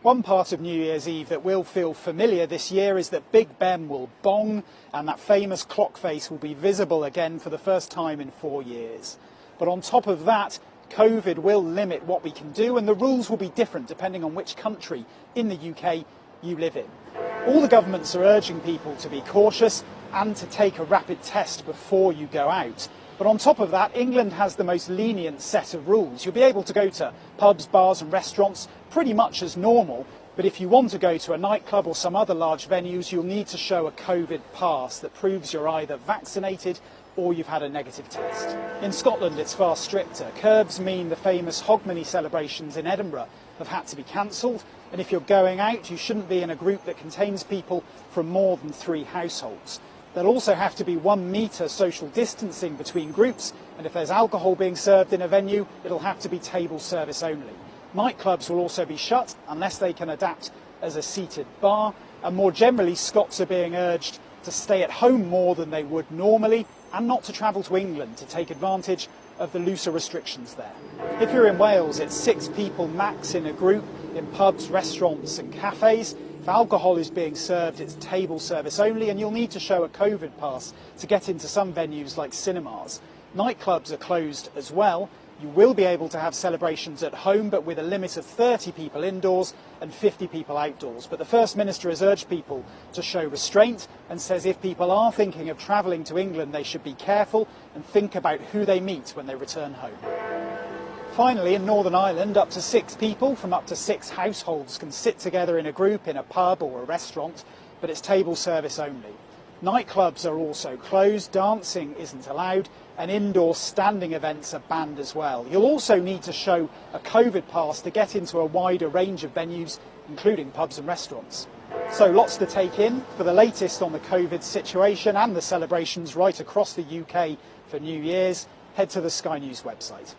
One part of New Year's Eve that will feel familiar this year is that Big Ben will bong and that famous clock face will be visible again for the first time in 4 years. But on top of that, COVID will limit what we can do and the rules will be different depending on which country in the UK you live in. All the governments are urging people to be cautious and to take a rapid test before you go out. But on top of that, England has the most lenient set of rules. You'll be able to go to pubs, bars and restaurants pretty much as normal. But if you want to go to a nightclub or some other large venues, you'll need to show a COVID pass that proves you're either vaccinated or you've had a negative test. In Scotland, it's far stricter. Curbs mean the famous Hogmanay celebrations in Edinburgh have had to be cancelled. And if you're going out, you shouldn't be in a group that contains people from more than 3 households. There'll also have to be 1 metre social distancing between groups, and if there's alcohol being served in a venue, it'll have to be table service only. Nightclubs will also be shut unless they can adapt as a seated bar, and more generally, Scots are being urged to stay at home more than they would normally and not to travel to England to take advantage of the looser restrictions there. If you're in Wales, it's 6 people max in a group in pubs, restaurants and cafes. If alcohol is being served, it's table service only, and you'll need to show a COVID pass to get into some venues like cinemas. Nightclubs are closed as well. You will be able to have celebrations at home, but with a limit of 30 people indoors and 50 people outdoors. But the First Minister has urged people to show restraint and says if people are thinking of travelling to England, they should be careful and think about who they meet when they return home. Finally, in Northern Ireland, up to 6 people from up to 6 households can sit together in a group in a pub or a restaurant, but it's table service only. Nightclubs are also closed, dancing isn't allowed, and indoor standing events are banned as well. You'll also need to show a COVID pass to get into a wider range of venues, including pubs and restaurants. So lots to take in. For the latest on the COVID situation and the celebrations right across the UK for New Year's, head to the Sky News website.